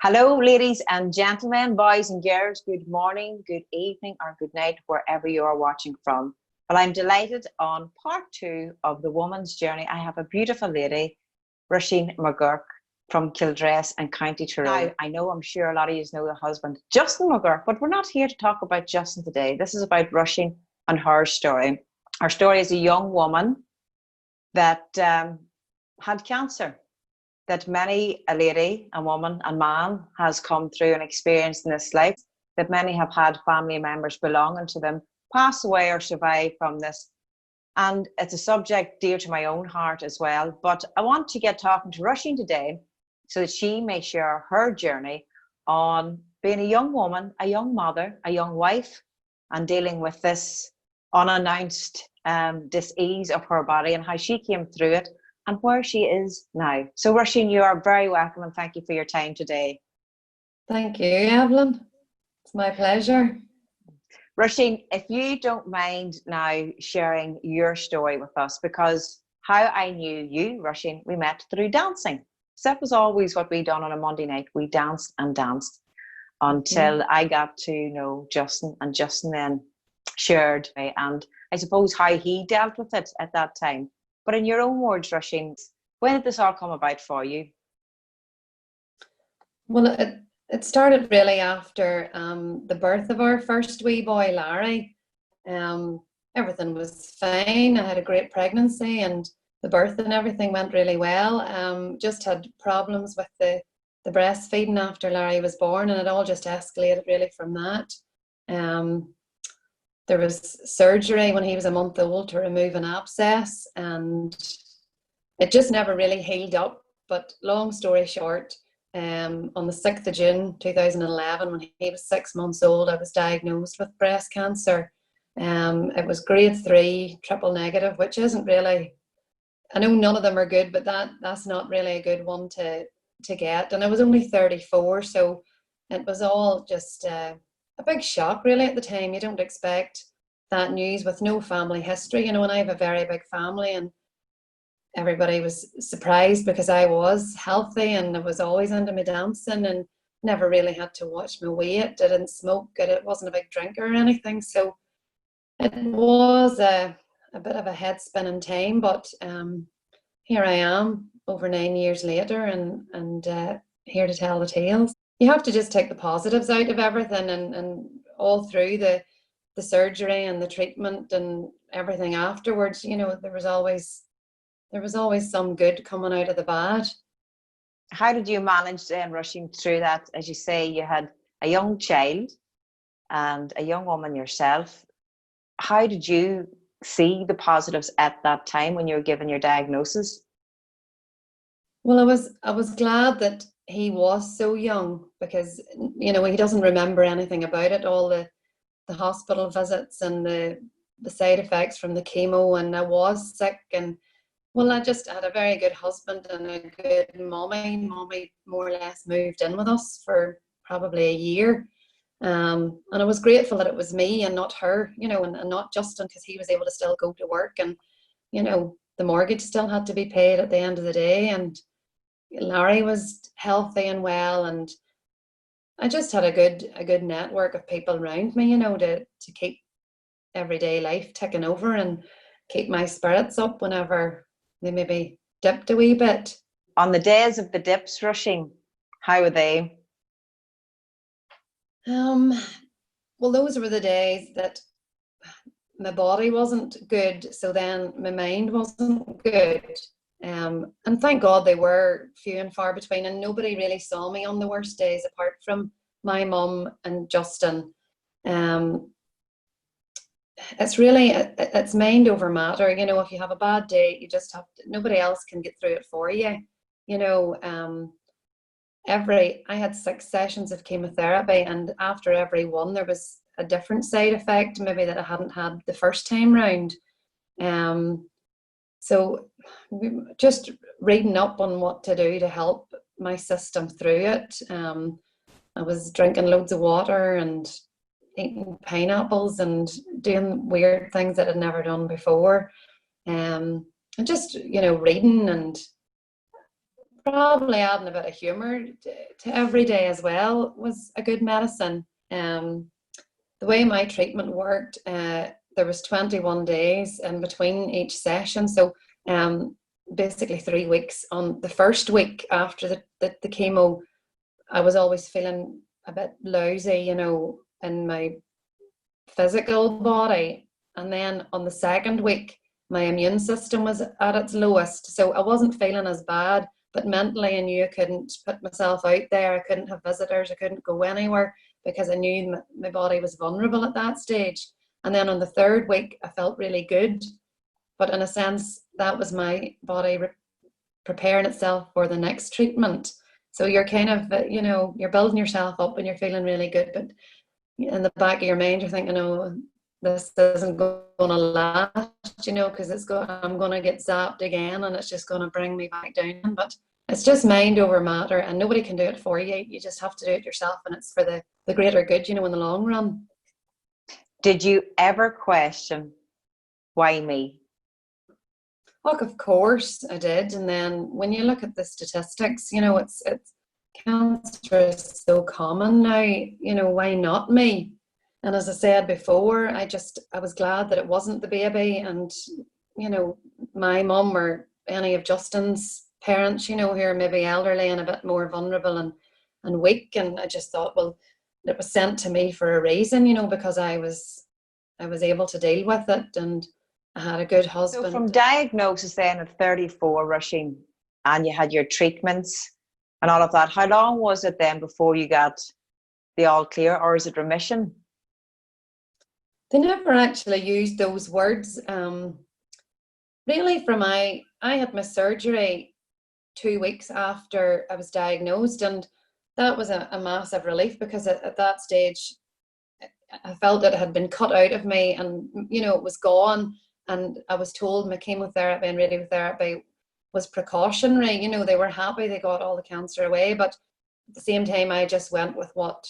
Hello, ladies and gentlemen, boys and girls. Good morning, good evening, or good night, wherever you are watching from. Well, I'm delighted on part two of the woman's journey. I have a beautiful lady, Roisin McGurk from Kildress and County Tyrone. Now, I know I'm sure a lot of you know the husband, Justin McGurk, but we're not here to talk about Justin today. This is about Roisin and her story. Her story is a young woman that had cancer, that many a lady, a woman, a man has come through and experienced in this life, that many have had family members belonging to them pass away or survive from this. And it's a subject dear to my own heart as well. But I want to get talking to Roisin today so that she may share her journey on being a young woman, a young mother, a young wife, and dealing with this unannounced dis-ease of her body and how she came through it and where she is now. So Roisin, you are very welcome and thank you for your time today. Thank you, Evelyn. It's my pleasure. Roisin, if you don't mind now sharing your story with us, because how I knew you, Roisin, we met through dancing. So that was always what we done on a Monday night. We danced and danced until I got to know Justin, and Justin then shared me, and I suppose how he dealt with it at that time. But in your own words, Roisin, when did this all come about for you? Well, it started really after the birth of our first wee boy, Larry. Everything was fine. I had a great pregnancy and the birth and everything went really well. Just had problems with the breastfeeding after Larry was born, and it all just escalated really from that. There was surgery when he was a month old to remove an abscess, and it just never really healed up. But long story short, on the 6th of June 2011, when he was 6 months old, I was diagnosed with breast cancer. It was grade 3, triple negative, which isn't really, I know none of them are good, but that's not really a good one to get. And I was only 34, so it was all just a big shock really at the time. You don't expect that news with no family history, and I have a very big family, and everybody was surprised because I was healthy and I was always into my dancing and never really had to watch my weight. I didn't smoke, it wasn't a big drinker or anything, so it was a bit of a head spinning time, but here I am over 9 years later, and here to tell the tales. You have to just take the positives out of everything, and all through the surgery and the treatment and everything afterwards, there was always some good coming out of the bad. How did you manage rushing through that? As you say, you had a young child and a young woman yourself. How did you see the positives at that time when you were given your diagnosis? Well, I was glad that he was so young, because he doesn't remember anything about it, all the hospital visits and the side effects from the chemo, and I was sick, and well, I just had a very good husband and a good mommy. Mommy more or less moved in with us for probably a year, and I was grateful that it was me and not her, and not Justin, because he was able to still go to work, and the mortgage still had to be paid at the end of the day, and Larry was healthy and well, and I just had a good network of people around me, to keep everyday life ticking over and keep my spirits up whenever they maybe dipped a wee bit. On the days of the dips, Roisin, how were they? Well, those were the days that my body wasn't good, so then my mind wasn't good. And thank God they were few and far between, and nobody really saw me on the worst days apart from my mum and Justin. It's mind over matter. If you have a bad day, you just have to, nobody else can get through it for you. I had 6 sessions of chemotherapy, and after every one there was a different side effect, maybe that I hadn't had the first time round. So just reading up on what to do to help my system through it. I was drinking loads of water and eating pineapples and doing weird things that I'd never done before. And just, reading and probably adding a bit of humour to every day as well was a good medicine. The way my treatment worked, there was 21 days in between each session. So basically 3 weeks. On the first week after the chemo, I was always feeling a bit lousy, you know, in my physical body. And then on the second week, my immune system was at its lowest. So I wasn't feeling as bad, but mentally I knew I couldn't put myself out there. I couldn't have visitors. I couldn't go anywhere because I knew my body was vulnerable at that stage. And then on the third week, I felt really good. But in a sense, that was my body preparing itself for the next treatment. So you're kind of, you know, you're building yourself up and you're feeling really good. But in the back of your mind, you're thinking, oh, this isn't going to last, you know, because I'm going to get zapped again and it's just going to bring me back down. But it's just mind over matter and nobody can do it for you. You just have to do it yourself, and it's for the greater good, you know, in the long run. Did you ever question, why me? Look, of course I did. And then when you look at the statistics, you know, it's cancer is so common now, you know, why not me? And as I said before, I was glad that it wasn't the baby. And, you know, my mum or any of Justin's parents, you know, who are maybe elderly and a bit more vulnerable and weak. And I just thought, well, it was sent to me for a reason, you know, because I was able to deal with it, and I had a good husband. So from diagnosis then at 34, Roisin, and you had your treatments and all of that, how long was it then before you got the all clear, or is it remission? They never actually used those words. Really, I had my surgery 2 weeks after I was diagnosed, and that was a massive relief, because at that stage I felt that it had been cut out of me, and you know, it was gone. And I was told my chemotherapy and radiotherapy was precautionary. You know, they were happy they got all the cancer away, but at the same time I just went with what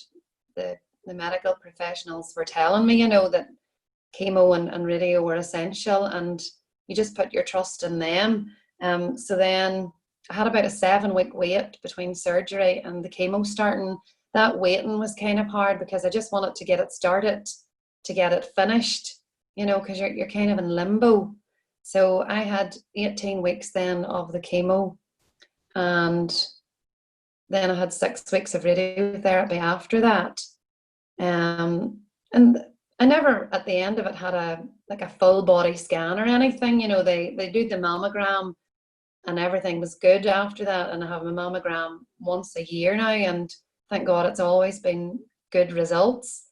the medical professionals were telling me, you know, that chemo and radio were essential, and you just put your trust in them. So then I had about a 7-week wait between surgery and the chemo starting. That waiting was kind of hard because I just wanted to get it started, to get it finished, you know, because you're kind of in limbo. So I had 18 weeks then of the chemo, and then I had 6 weeks of radiotherapy after that. And I never at the end of it had a full body scan or anything. You know, they do the mammogram and everything was good after that. And I have my mammogram once a year now, and thank God it's always been good results.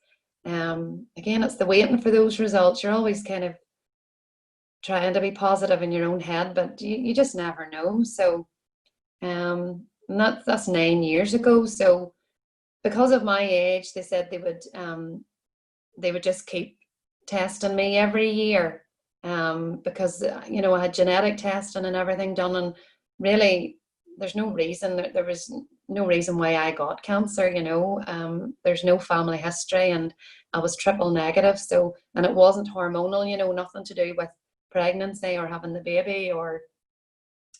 Again, it's the waiting for those results. You're always kind of trying to be positive in your own head, but you just never know. So and that's 9 years ago. So because of my age, they said they would just keep testing me every year, because you know, I had genetic testing and everything done, and really there's no reason, there was no reason why I got cancer, you know. There's no family history, and I was triple negative. So, and it wasn't hormonal, you know, nothing to do with pregnancy or having the baby or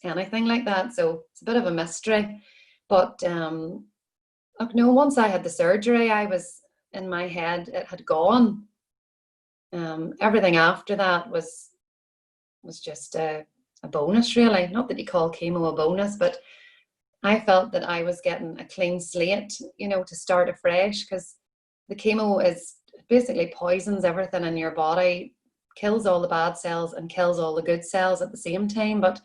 anything like that. So it's a bit of a mystery. But look, no, once I had the surgery, I was in my head, it had gone. Everything after that was just a bonus, really. Not that you call chemo a bonus, but I felt that I was getting a clean slate, you know, to start afresh, because the chemo is basically poisons everything in your body, kills all the bad cells and kills all the good cells at the same time. But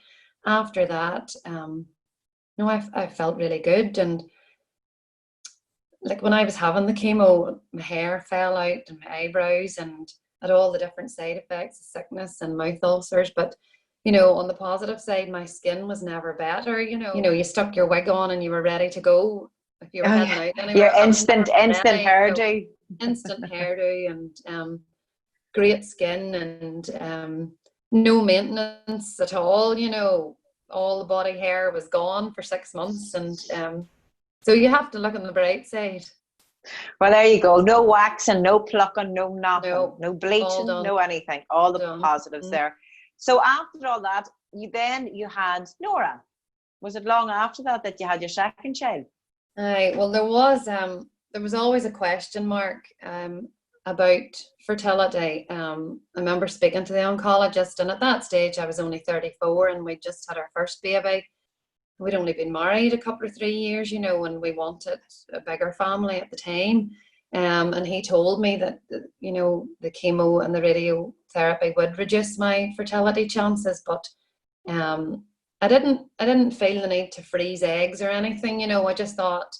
after that, no, I felt really good. And like when I was having the chemo, my hair fell out and my eyebrows, and had all the different side effects of sickness and mouth ulcers. But you know, on the positive side, my skin was never better. You know, you stuck your wig on and you were ready to go if you were heading out anywhere. Your instant hairdo. Instant hairdo, and great skin, and no maintenance at all. You know, all the body hair was gone for 6 months, and so you have to look on the bright side. Well, there you go. No waxing, no plucking, no nothing, no bleaching, no anything. All the positives there. So after all that, you had Nora. Was it long after that that you had your second child? Aye, well, there was always a question mark about fertility. I remember speaking to the oncologist, and at that stage I was only 34, and we just had our first baby. We'd only been married a couple of 3 years, you know, and we wanted a bigger family at the time. And he told me that, you know, the chemo and the radiotherapy would reduce my fertility chances, but I didn't feel the need to freeze eggs or anything, you know. I just thought,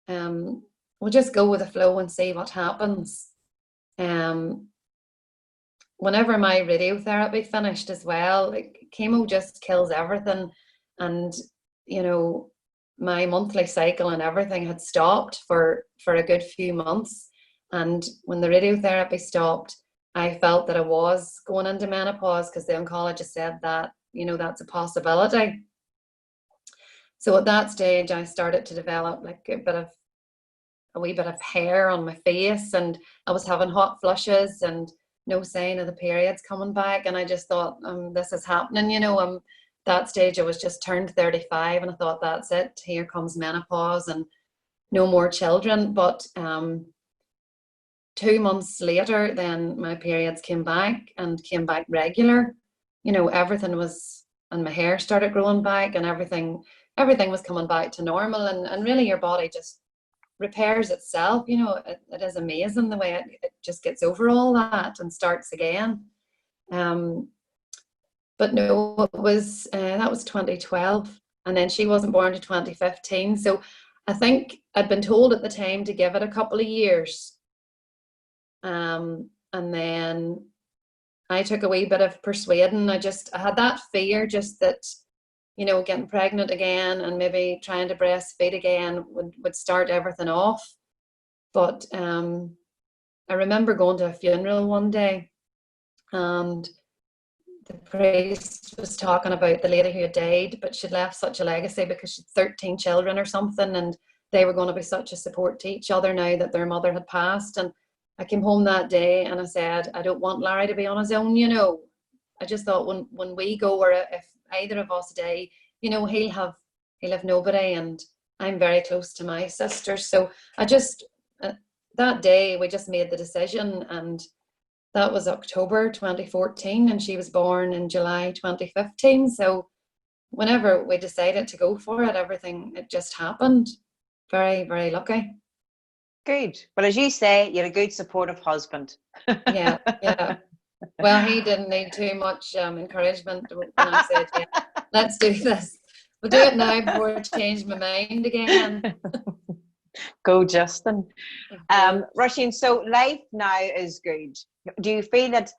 we'll just go with the flow and see what happens. Whenever my radiotherapy finished as well, like, chemo just kills everything, and you know, my monthly cycle and everything had stopped for a good few months. And when the radiotherapy stopped, I felt that I was going into menopause, because the oncologist said that, you know, that's a possibility. So at that stage I started to develop like a wee bit of hair on my face, and I was having hot flushes and no sign of the periods coming back. And I just thought, this is happening, you know. That stage I was just turned 35, and I thought, that's it, here comes menopause and no more children. But 2 months later, then my periods came back, and came back regular. You know, everything was, and my hair started growing back, and everything was coming back to normal. And really your body just repairs itself, you know. It is amazing the way it just gets over all that and starts again. But no, it was that was 2012, and then she wasn't born to 2015. So I think I'd been told at the time to give it a couple of years, and then I took a wee bit of persuading. I had that fear, just that, you know, getting pregnant again and maybe trying to breastfeed again would start everything off. But I remember going to a funeral one day, and the priest was talking about the lady who had died, but she'd left such a legacy because she'd 13 children or something, and they were going to be such a support to each other now that their mother had passed. And I came home that day and I said, I don't want Larry to be on his own, you know. I just thought, when we go, or if either of us die, you know, he'll have nobody, and I'm very close to my sisters. So I just, that day we just made the decision, and that was October 2014, and she was born in July 2015. So whenever we decided to go for it, it just happened. Very, very lucky. Good. Well, as you say, you're a good supportive husband. Yeah. Well, he didn't need too much encouragement when I said, yeah, let's do this. We'll do it now before I change my mind again. Go, Justin. Roisin, so life now is good. Do you feel that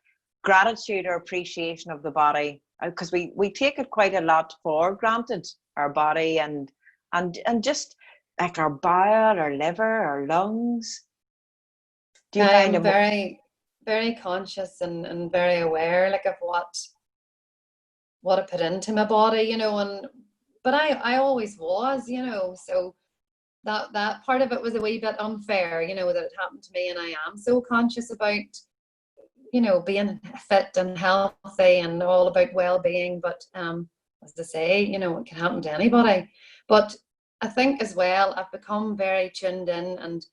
gratitude or appreciation of the body, because we take it quite a lot for granted, our body, and just like our bowel, our liver, our lungs? Do you find I'm very, very conscious and very aware, like, of what I put into my body, you know. But I always was, you know. So that part of it was a wee bit unfair, you know, that it happened to me. And I am so conscious about, you know, being fit and healthy and all about well-being. But as I say, you know, it can happen to anybody. But I think as well, I've become very tuned in, and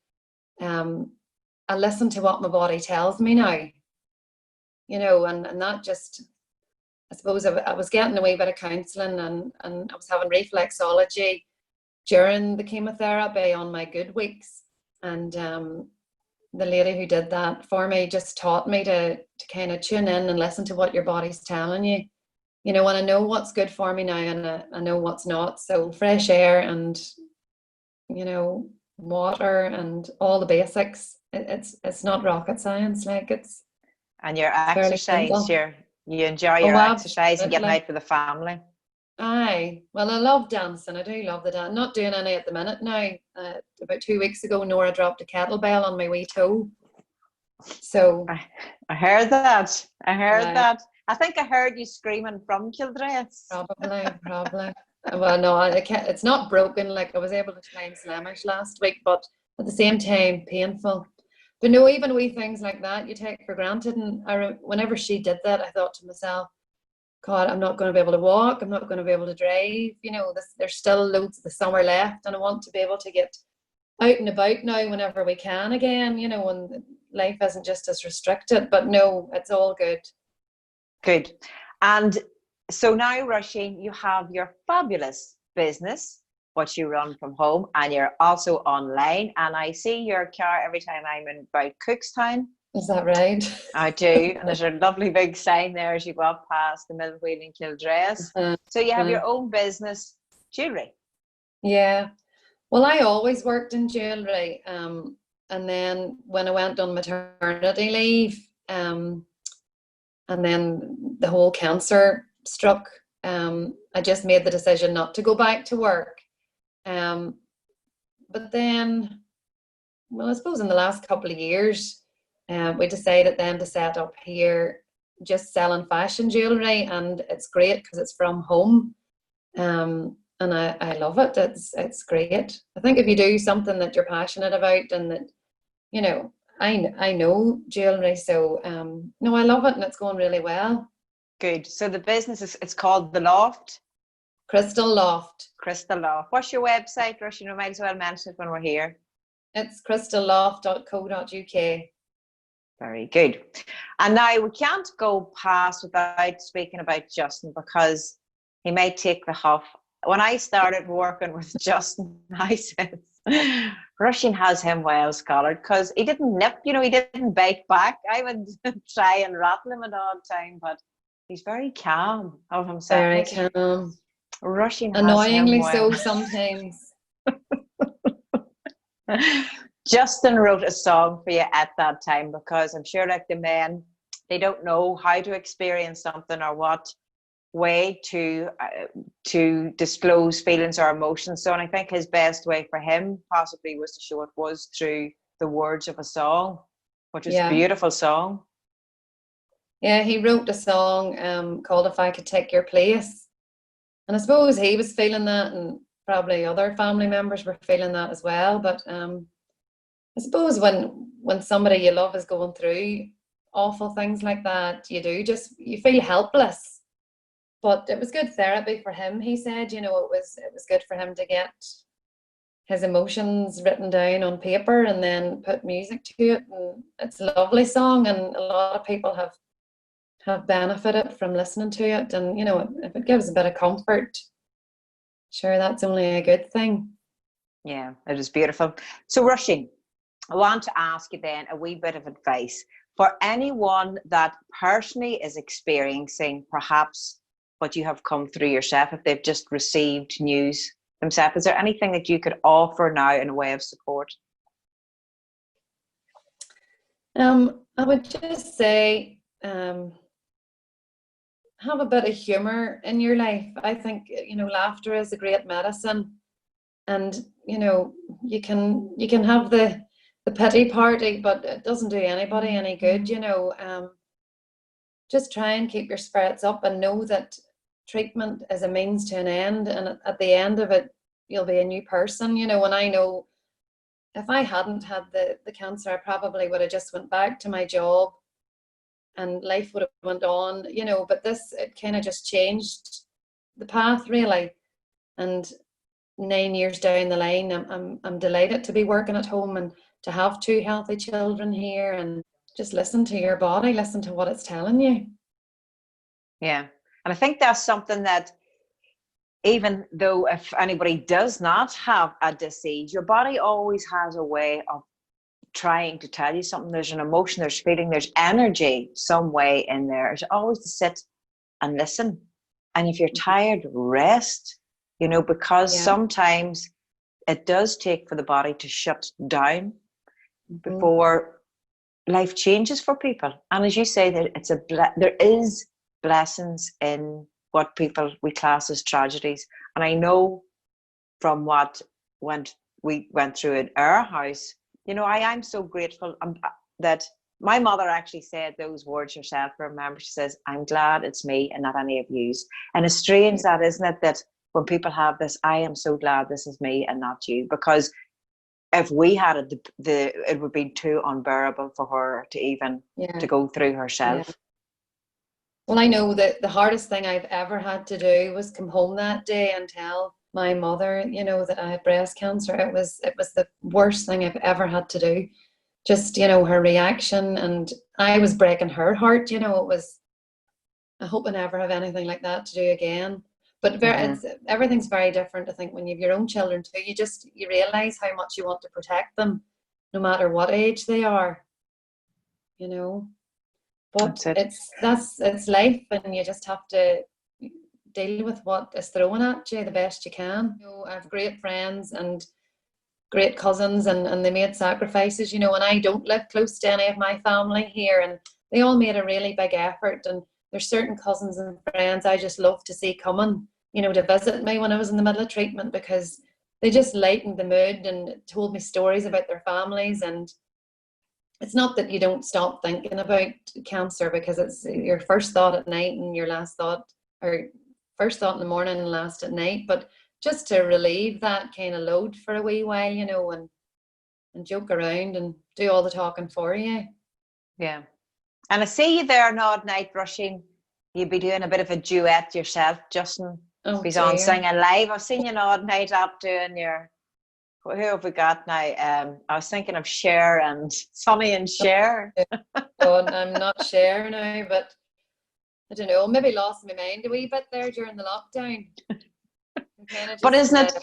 I listen to what my body tells me now, you know. And that just, I suppose I was getting a wee bit of counselling, and I was having reflexology during the chemotherapy on my good weeks. And the lady who did that for me just taught me to kind of tune in and listen to what your body's telling you. You know, and I know what's good for me now, and I know what's not. So fresh air and, you know, water and all the basics. It's not rocket science, like, it's. And your exercise, you enjoy your exercise and getting out with the family. Aye, well, I love dancing. I do love the dance. Not doing any at the minute now. About 2 weeks ago, Nora dropped a kettlebell on my wee toe. So I heard that. That. I think I heard you screaming from Kildress. Probably. Well, no, it's not broken. Like, I was able to climb Slemish last week, but at the same time, painful. But no, even wee things like that you take for granted. And whenever she did that, I thought to myself, God, I'm not going to be able to walk. I'm not going to be able to drive. You know, there's still loads of the summer left, and I want to be able to get out and about now whenever we can again, you know, when life isn't just as restricted. But no, it's all good. Good. And so now, Roisin, you have your fabulous business, what you run from home, and you're also online. And I see your car every time I'm in about Cookstown. Is that right? I do. And there's a lovely big sign there as you go up past the Mill Wheel in Kildress. So you have your own business, jewellery. Yeah. Well, I always worked in jewellery. And then when I went on maternity leave, and then the whole cancer struck, I just made the decision not to go back to work. But then, well, I suppose in the last couple of years, we decided then to set up here just selling fashion jewellery, and it's great because it's from home. And I love it. It's great. I think if you do something that you're passionate about, and that, you know, I know jewellery, so no, I love it, and it's going really well. Good. So the business it's called The Loft. Crystal Loft. Crystal Loft. What's your website, Roisin? We might as well mention it when we're here. It's crystalloft.co.uk. Very good. And now we can't go past without speaking about Justin, because he might take the huff. When I started working with Justin, I said, Roisin has him well scholared, because he didn't nip, you know, he didn't bite back. I would try and rattle him at all time, but he's very calm of himself. Very calm. Roisin has annoyingly him well. so sometimes. Justin wrote a song for you at that time, because I'm sure, like the men, they don't know how to experience something or what way to disclose feelings or emotions. So, and I think his best way for him possibly was to show it was through the words of a song, which is a beautiful song. Yeah, he wrote a song called If I Could Take Your Place. And I suppose he was feeling that, and probably other family members were feeling that as well. But I suppose when somebody you love is going through awful things like that, you feel helpless. But it was good therapy for him. He said, you know, it was good for him to get his emotions written down on paper and then put music to it. And it's a lovely song, and a lot of people have benefited from listening to it. And, you know, if it gives a bit of comfort, sure, that's only a good thing. Yeah, it is beautiful. So, Roisin, I want to ask you then a wee bit of advice for anyone that personally is experiencing perhaps what you have come through yourself, if they've just received news themselves. Is there anything that you could offer now in a way of support? I would just say, have a bit of humour in your life. I think, you know, laughter is a great medicine, and, you know, you can have the pity party, but it doesn't do anybody any good. You know, just try and keep your spirits up, and know that treatment is a means to an end, and at the end of it you'll be a new person. You know, and I know if I hadn't had the cancer, I probably would have just went back to my job and life would have went on, you know, but it kind of just changed the path, really. And 9 years down the line, I'm delighted to be working at home and to have 2 healthy children here. And just listen to your body, listen to what it's telling you. Yeah. And I think that's something that, even though if anybody does not have a disease, your body always has a way of trying to tell you something. There's an emotion, there's feeling, there's energy some way in there. It's always to sit and listen. And if you're tired, rest, you know, because sometimes it does take for the body to shut down before life changes for people. And as you say, that there is blessings in what we class as tragedies. And I know from what we went through in our house, you know, I'm so grateful that my mother actually said those words herself. I remember, she says, I'm glad it's me and not any of yous. And it's strange that, isn't it, that when people have this, I am so glad this is me and not you, because if we had it, it would be too unbearable for her to even to go through herself. Well, I know that the hardest thing I've ever had to do was come home that day and tell my mother, that I had breast cancer. It was the worst thing I've ever had to do. Just, her reaction, and I was breaking her heart. I hope I never have anything like that to do again. But everything's very different, I think, when you have your own children too. You realize how much you want to protect them, no matter what age they are. But it's life, and you just have to deal with what is thrown at you the best you can. I have great friends and great cousins, and they made sacrifices, and I don't live close to any of my family here, and they all made a really big effort. And there's certain cousins and friends I just love to see coming, to visit me when I was in the middle of treatment, because they just lightened the mood and told me stories about their families. And it's not that you don't stop thinking about cancer, because it's your first thought at night and your last thought, or first thought in the morning and last at night. But just to relieve that kind of load for a wee while, and joke around and do all the talking for you. Yeah. And I see you there now at night, Roisin. You'd be doing a bit of a duet yourself. Justin he's on singing live. I've seen you now at night up doing your... Who have we got now? I was thinking of Cher and Sonny and Cher. Oh, I'm not Cher now, but I don't know. Maybe lost my mind a wee bit there during the lockdown. But isn't it?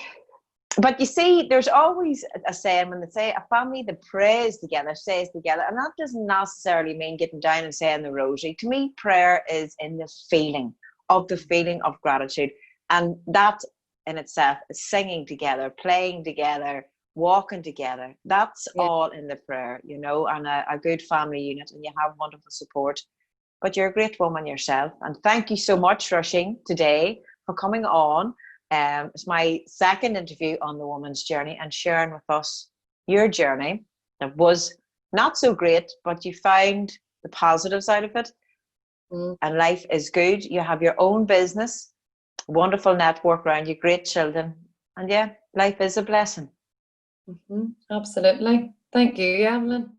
But you see, there's always a saying when they say a family that prays together stays together, and that doesn't necessarily mean getting down and saying the rosary. To me, prayer is in the feeling of gratitude, and that in itself is singing together, playing together, walking together. That's all in the prayer, and a good family unit, and you have wonderful support. But you're a great woman yourself, and thank you so much, Roisin, today for coming on. It's my second interview on the woman's journey and sharing with us your journey. It was not so great, but you found the positives out of it. And life is good. You have your own business, wonderful network around you, great children. And life is a blessing. Absolutely. Thank you, Evelyn.